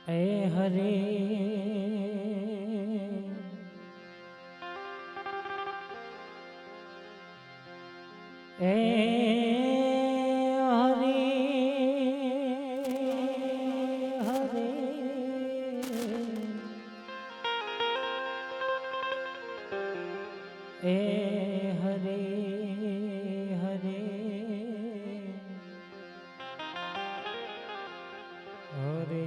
ए हरे ए हरे हरे ए हरे हरे हरे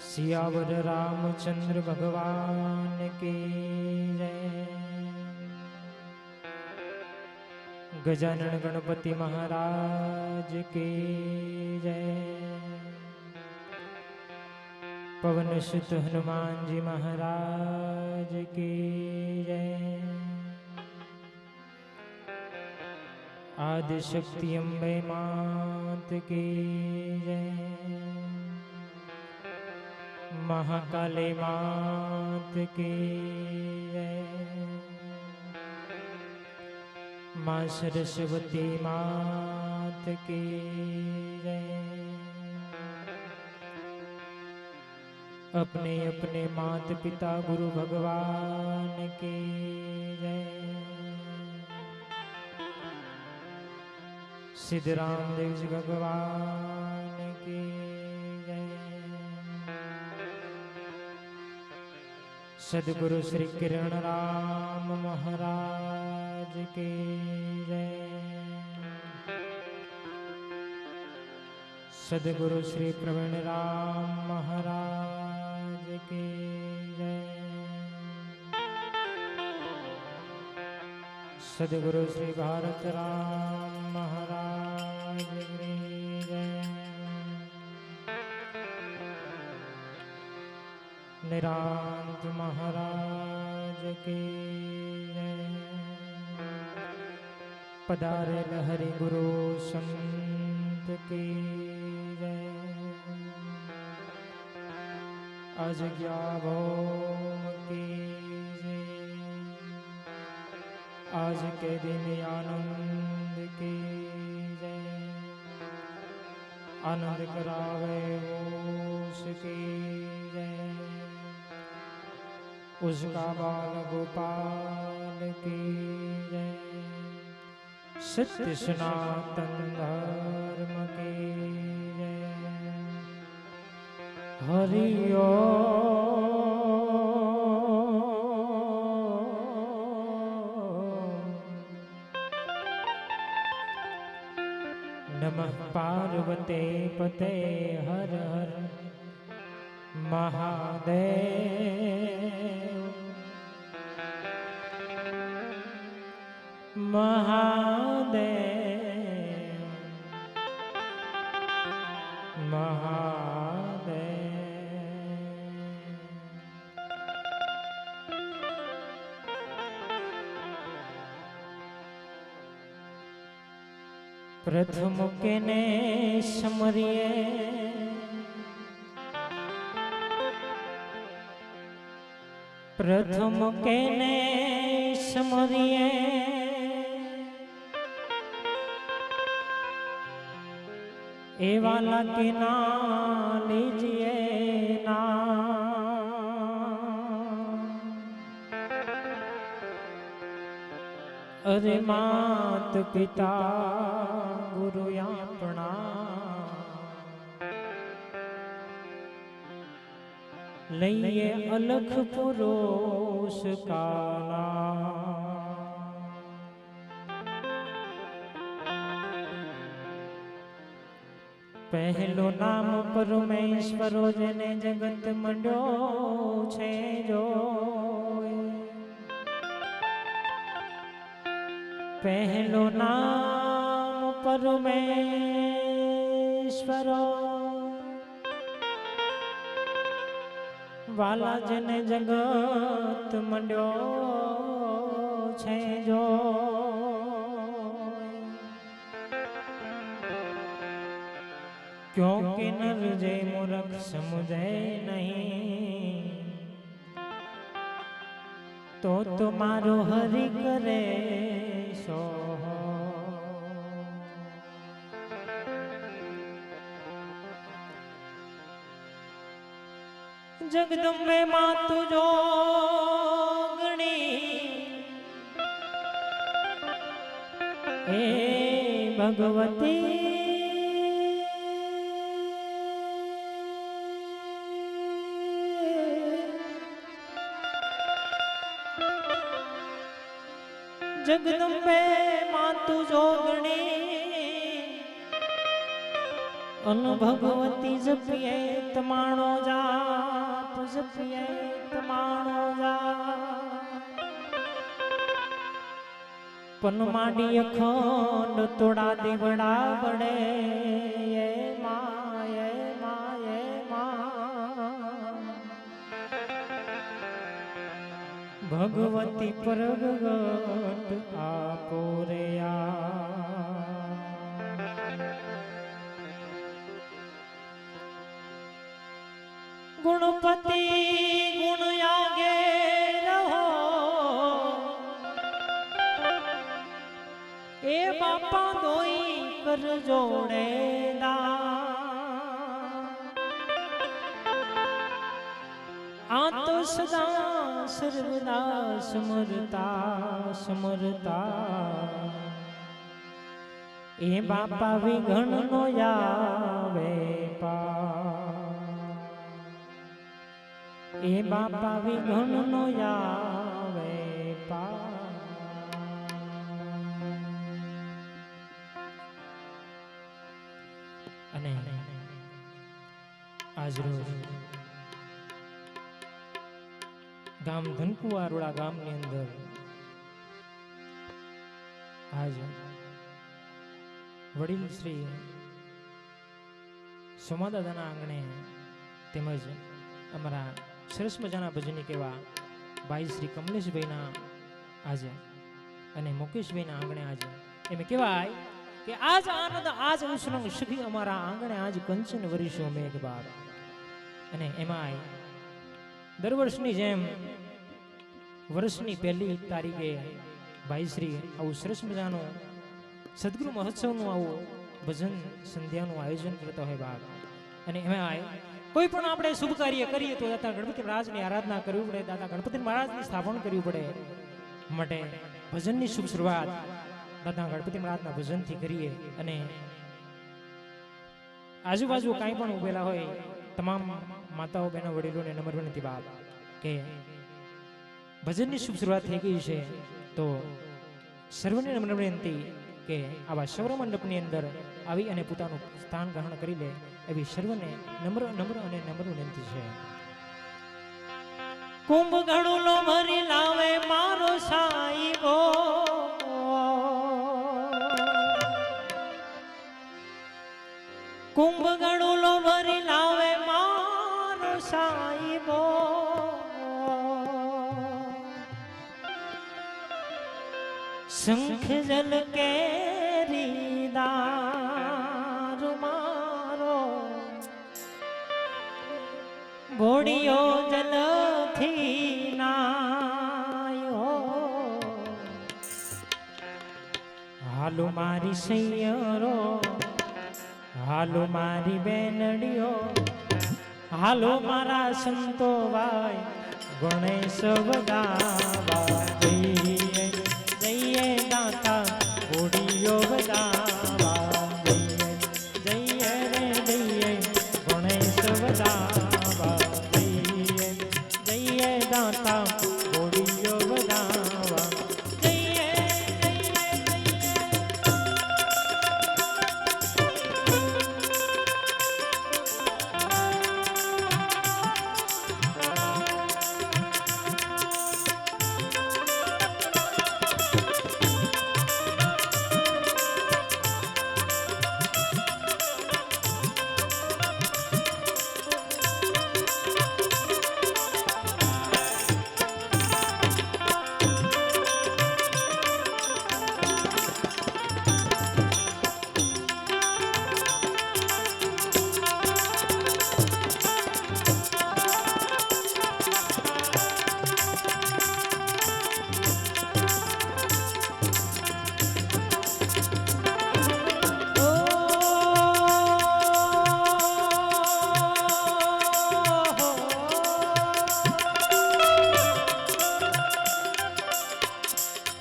सियावर रामचंद्र भगवान की जय। गजानन गणपति महाराज की जय। पवन सुत हनुमान जी महाराज की जय। आदि शक्ति अम्बे मात की जय। महाकाली मात की जय। माँ सरस्वती मात की जय। अपने अपने मात पिता गुरु भगवान की जय। सिद्धराम देव जी भगवान की जय। सदगुरु श्री किरण राम महाराज की जय। सदगुरु श्री प्रवीण राम महाराज की जय। सदगुरु श्री भारत राम महाराज की जय। निरांत महाराज की जय। पधारे लहरी गुरु संत की जय। अजज्ञा भौम की जय। आज के दिन आनंद की जय। आनंद करावे उसकी जय। उसका बाल गोपाल की जय। सत्य सनातन धर्म की जय। हरि ओम नमः पार्वते पते हर हर महादेव महादेव महादेव। प्रथम के ने समरिए प्रथम के ने समरिए ए वाला के ना लीजिए ना। अरे मात पिता गुरु अपना लइए अलख पुरुष का नाम। पहलो नाम परमेश्वरो जेने जगत मंड्यो छे जो। पहलो नाम परमेश्वरो वाला जेने जगत मंड्यो छे जो। क्योंकि नर जे मूर्ख समुझे नहीं तो तुम्हारो हरि करे જગદંબે માં તું જોગણી હે ભગવતી જગદંબે માં તું જોગણી અન ભગવતી જપીએ તમાણો જાપ જપીએ તમાણો જાપ પન માંડી અખંડ તોડા દેવડા બડે એ માય ભગવતી પ્રગટ આપો રે ગુણપતિ ગુણ આગે રહો એ બાપા દોઈ કર જોડે આ તો સદા સર્વદા સમરતા સમરતા એ બાપા વિઘ્ન નો આવે એ બાપા વિઘ્ન નો આવે અને આજ રોજ ગામ ધનકુવારોડા ગામની અંદર આજ વડીલ શ્રી સોમાદાદાના આંગણે તેમજ અમારા સરસ મજાના ભજની કેવા ભાઈ શ્રી કમલેશભાઈના આજે અને મુકેશભાઈના આંગણે આજે એમ કહેવાય કે આજ આનંદ આજ ઉષ્ણ સખી અમારા આંગણે આજ કંચન વરીશો મેઘ બાપ અને એમાં દર વર્ષની જેમ વર્ષની પહેલી તારીખે ભાઈ શ્રી આવું સરસ મજાનું સદગુરુ મહોત્સવનું આવું ભજન સંધ્યાનું આયોજન કરતા હોય બાપ અને એમાં કોઈ પણ આપણે શુભ કાર્ય કરીએ તો દાદા ગણપતિ મહારાજની આરાધના કરવી પડે, દાદા ગણપતિ મહારાજની સ્થાપન કરવી પડે. માટે ભજનની શુભ શરૂઆત દાદા ગણપતિ મહારાજના ભજનથી કરીએ અને આજુબાજુ કાંઈ પણ ઉભેલા હોય તમામ માતાઓ બહેનો વડીલોને નમ્ર વિનંતી બાપ કે ભજનની શુભ શરૂઆત થઈ ગઈ છે તો સર્વને નમ્ર વિનંતી કે આવા સૌર મંડપની અંદર આવી અને પોતાનું સ્થાન ગ્રહણ કરી લે એવી સર્વને નમ્ર અને નમ્ર વિનંતી છે. કુંભ ગણુલો ભરી લાવે મારો સાઈબો, કુંભ ગણુલો ભરી લાવે મારો સાઈબો, શંખ જલ કેરી દારૂ મારો, ઘોડિયો જલથી નાયો, હાલો મારી સૈયરો, હાલો મારી બેનડીઓ, હાલો મારા સંતો ભાઈ ગણેશ વગાવા જઈએ, જઈએ દાતા ઘોડીઓ વગાવા જઈએ, જઈએ રે જઈએ ગણેશ વગાવા જઈએ, જઈએ દાતા ઘોડીઓ વગાવા જઈએ,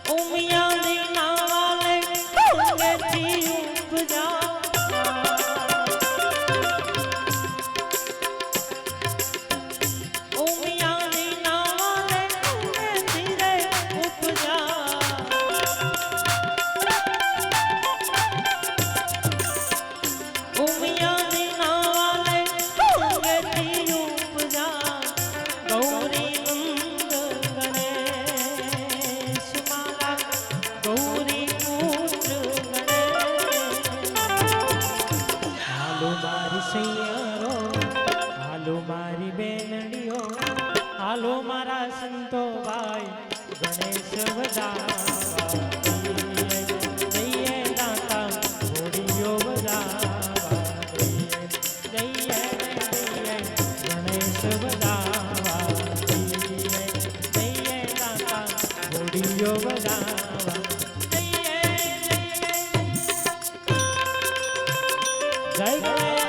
ઉમિયા દીના વાલે ઊંઘેથી ઉપજા હાલો મારા સંતો ભાઈ ગણેશ વધાવા દઈએ દાતા ઘોડીઓ વધાવા દઈએ ગણેશ વધાવા દઈએ દાતા ઘોડીઓ વધાવા જય ગણેશ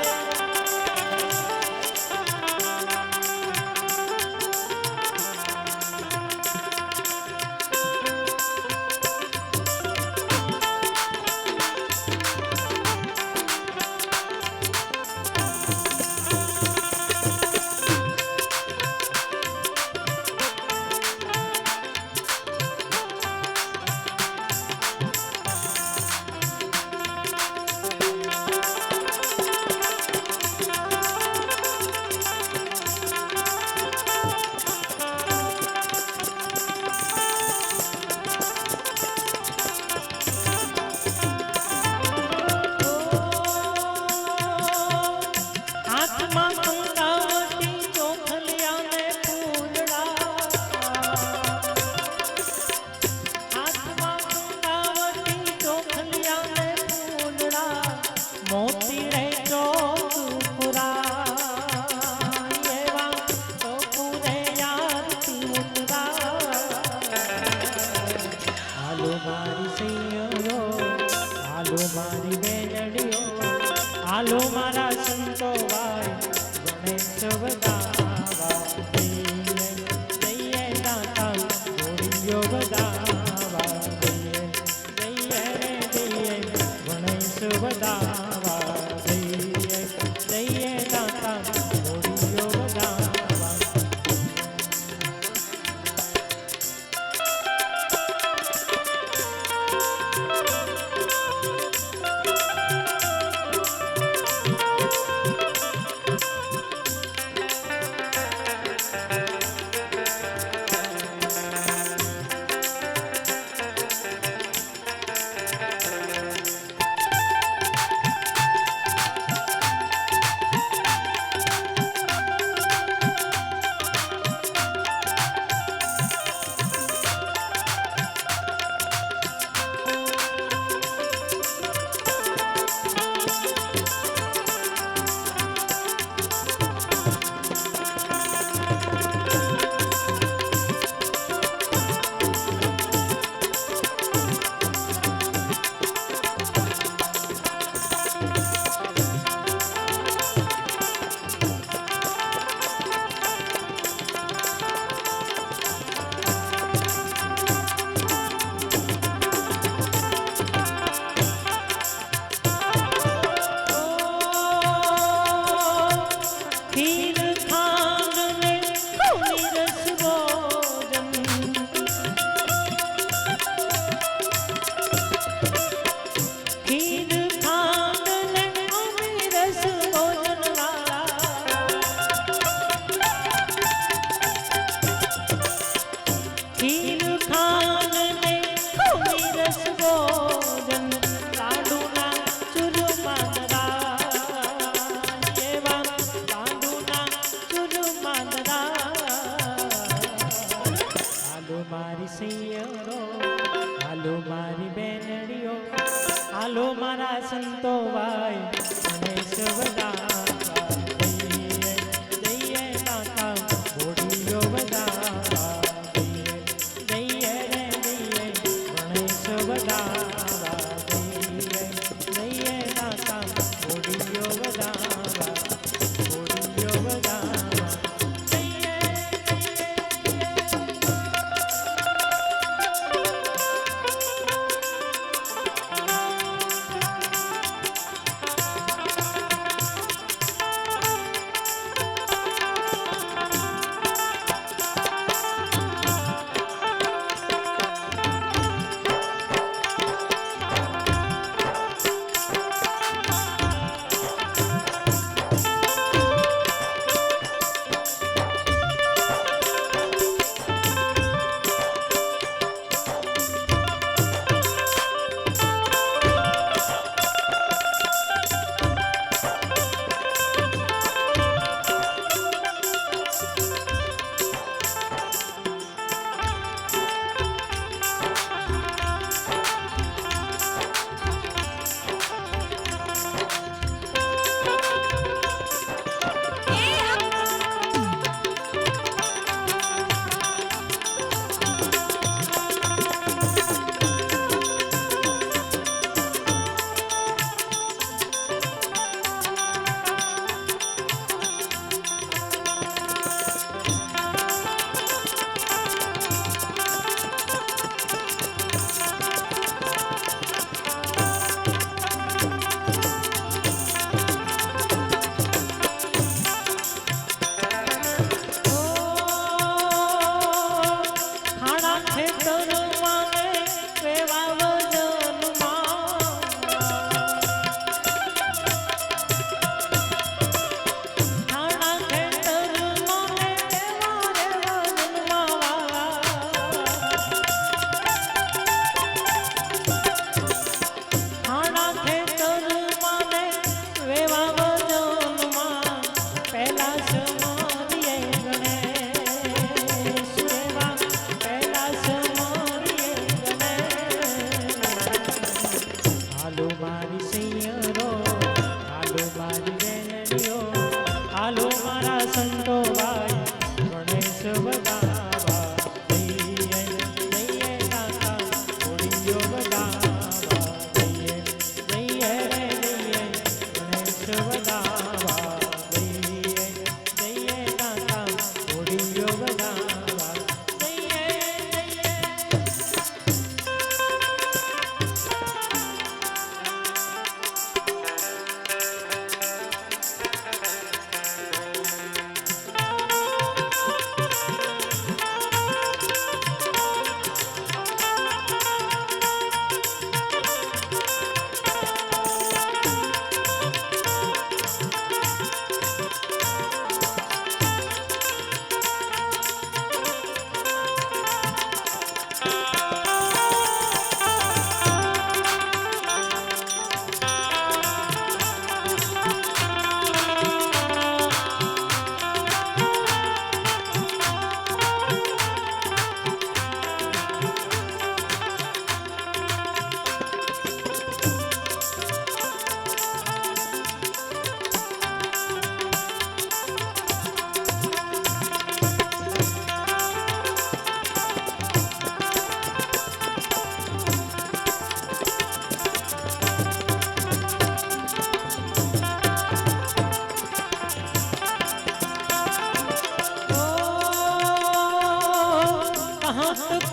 હાલો મારા સંતો ભાઈ ગણેશ વધાવા દઈએ દાતા ઘોડીઓ વધાવા દઈએ ગણેશ વધાવા દઈએ દાતા ઘોડીઓ વધાવા હાલો મારા સંતો ભાઈ ગણેશ વધાવા દઈએ દાતા ઘોડીઓ વધાવા દઈએ ગણેશ વધાવા દઈએ દાતા ઘોડીઓ વધાવા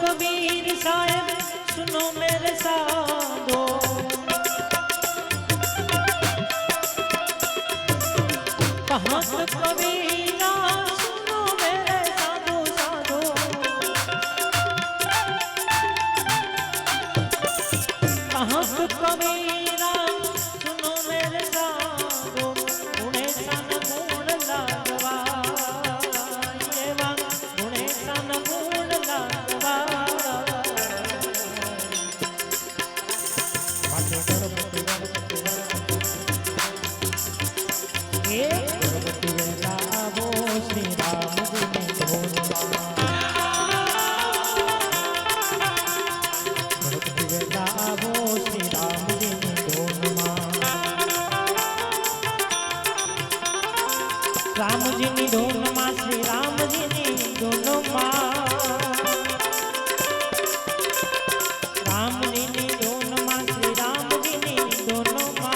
कबीर साहब सुनो मेरे साधो, कहाँ कबीरा सुनो मेरे साधो साधो, कहाँ कबीरा सुनो मेरे साधो, गुणे सन गुण लागवा गुणे सन गुण लागवा गणपति वेला आवो श्री राम जी ने धोनवा, गणपति वेला आवो श्री राम जी ने धोनवा, राम जी ने धोनवा श्री राम जी ने धोनवा, राम जी ने धोनवा श्री राम जी ने धोनवा,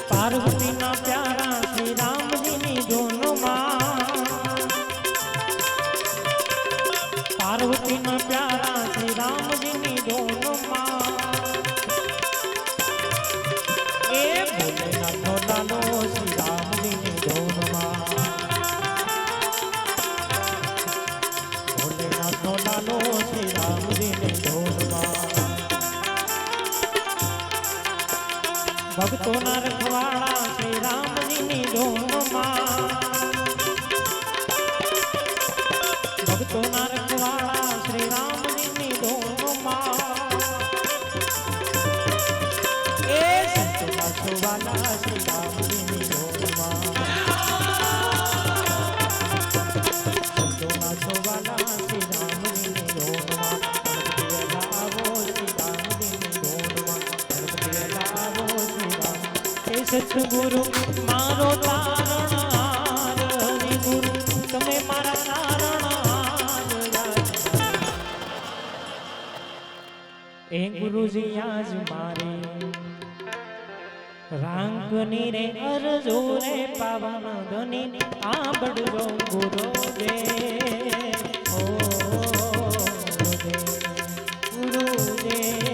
पार्वती ना प्यारा श्री राम जी ने दोनों माँ, पार्वती ना प्यारा श्री राम जी ने दोनों माँ, ए भोलेनाथ लालो श्री राम जी ने दोनों माँ, भोलेनाथ लालो श्री राम जी ने दोनों माँ, भक्तों ना रखवाड़ा श्री राम जी ने दोनों माँ, भक्तों ना रखवाड़ा श्री राम जी ने दोनों माँ, ए संतों ना छुवाला श्री राम जी ने दोनों माँ, संतों ना छुवाला श्री राम जी ने दोनों माँ, गणपति वेला आवो श्री राम जी ने दोनों माँ, गणपति वेला आवो श्री राम, ए सतगुरु मारो तारणहार, हरि गुरु तमे मारा तारणहार, ए गुरुजी आज मारे रांकनी रे अरजो रे पावन धनी आबड़ो गुरु दे, ओ गुरु दे, गुरु दे।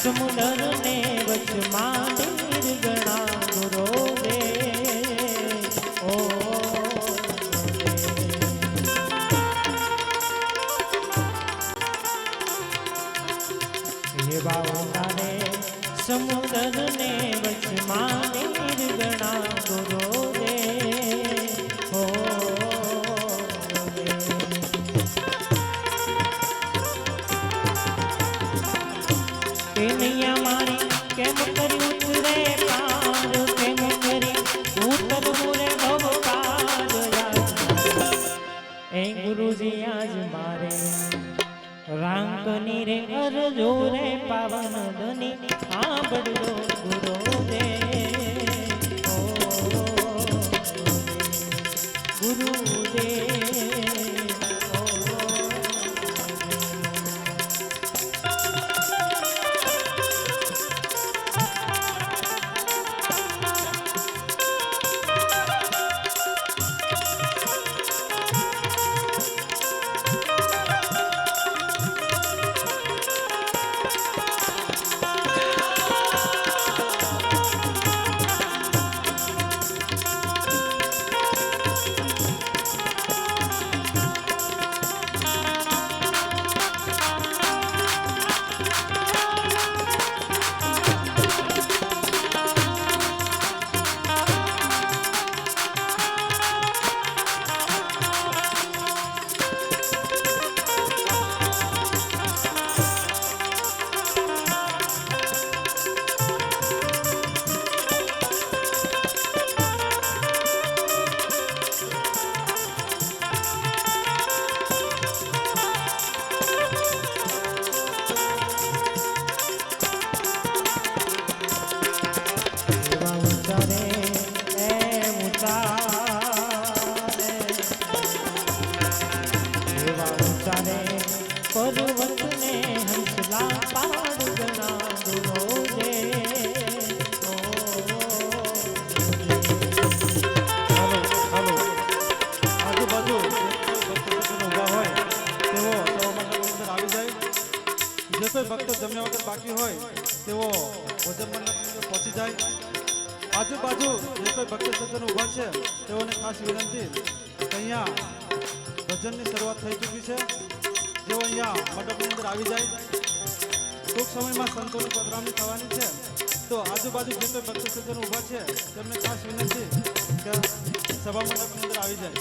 સમુદર ને વચમાં નિર્ગણા ગુરો રે ઓ એવા ઉતારે સમુદર ને વચમાં નિર્ગણા ગુરો રે ઓ કનૈયા મારી કેમ કરી ઉતરે પાર કેમ કરી ઉતરવું રે ભવપાર એ ગુરુજી આજ મારે રાંકની રે અરજો રે પાવન ધની આ બડલો ગુરો રે ઓ ગુરુ રે પર્વત ને હંસલા પાડ ગણા ગુરો રે હાલો આજુબાજુ ઉભા હોય તેઓ અંદર આવી જાય. જે કોઈ ભક્તો જમ્યા વગર બાકી હોય તેઓ ભોજન મંડપ પહોંચી જાય. આજુબાજુ જે કોઈ ભક્તો સજ્જનો ઉભા છે તેઓને ખાસ વિનંતી કે અહીંયા ભજનની શરૂઆત થઈ ચૂકી છે. જેઓ અહીંયા મંડપની અંદર આવી જાય. ટૂંક સમયમાં સંતોની પધરામણી થવાની છે. તો આજુબાજુ જે કોઈ ભક્તો સજ્જનો ઊભા છે તેમને ખાસ વિનંતી કે સભા મંડપની અંદર આવી જાય.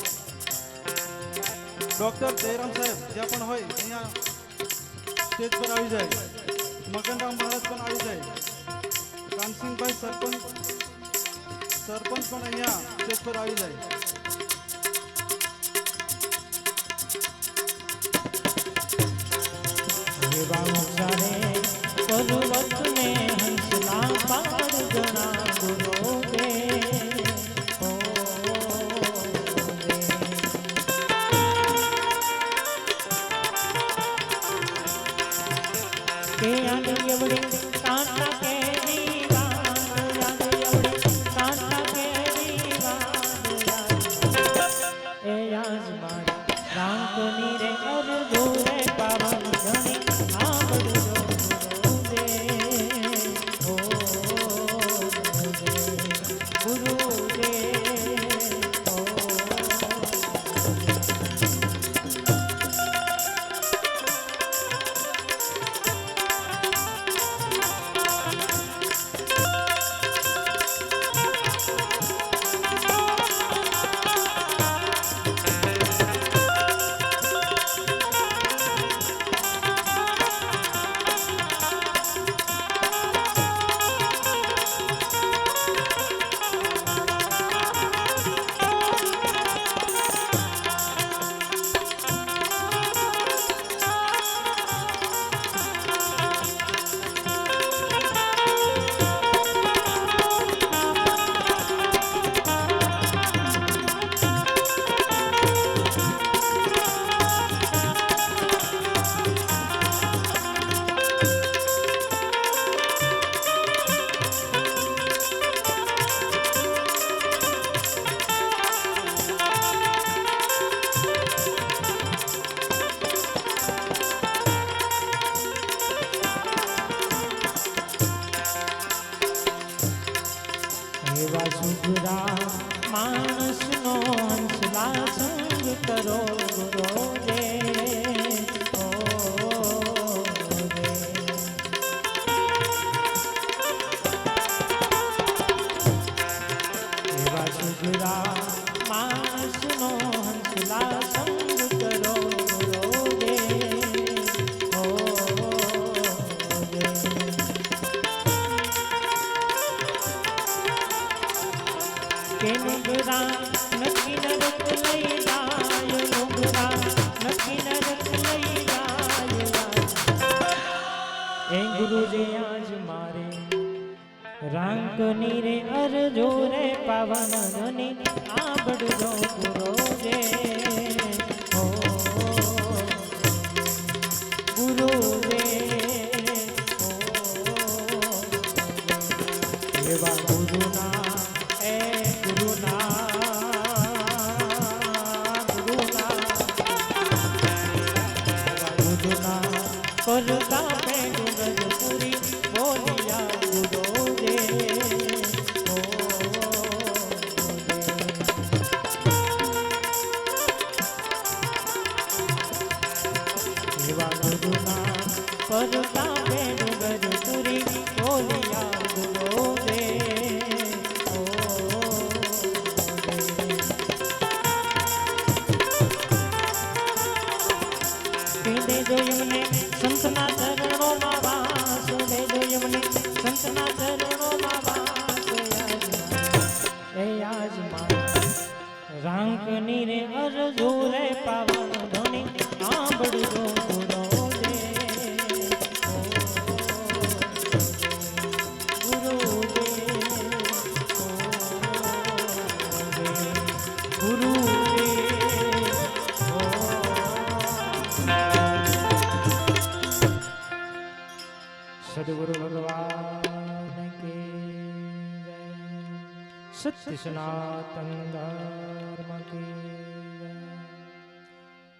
ડૉક્ટર જયરામ સાહેબ જ્યાં પણ હોય અહીંયા સ્ટેજ પર આવી જાય. મગનરામ મહારાજ પણ આવી જાય. કાનસિંહભાઈ સરપંચ પણ અહીંયા સ્ટેજ પર આવી જાય. એવા સારે પર્વત ને હંસલા પાર જણા ગુરો દે કે આની એવડે કાંટા કેરી વાત આની એવડે કાંટા કેરી વાત એ આજ મારી રાંકની રે અરજો રે પાવન જણી આંબળજો દે ઓ ગુરુ દે એવા સુધરા માણસનો હંસલા સંગ કરો ગુરો રે ઓ રે એવા સુધરા માણસનો હંસલા સંગ કરો ગુરો રે ઓ રે કે નુગરા નક્કી નરક લઈ જાય નુગરા નક્કી નરક લઈ જાય એ ગુરુજી આજ મારે રાંકની રે અરજો રે પાવન ધની આંબળજો ગુરો રે ઓ ગુરુ રે ઓ એવા ગુરુના કરતા પેડુગર પૂરી બોલિયા ગુરો રે ઓ એવા ગુરુના કરતા પેડુગર પૂરી બોલિયા ગુરો રે ઓ દે દો યમને સંતના ચરણોમાં વાસ દે દો યમને સંતના ચરણોમાં વાસ એ આજ મારા રાંકની રે અરજો રે પાવન ધની આંબળજો ગુરો રે ગુરુ રે ગુરુ રે सदगुरु भगवान के जय। सत्य सनातन धर्म।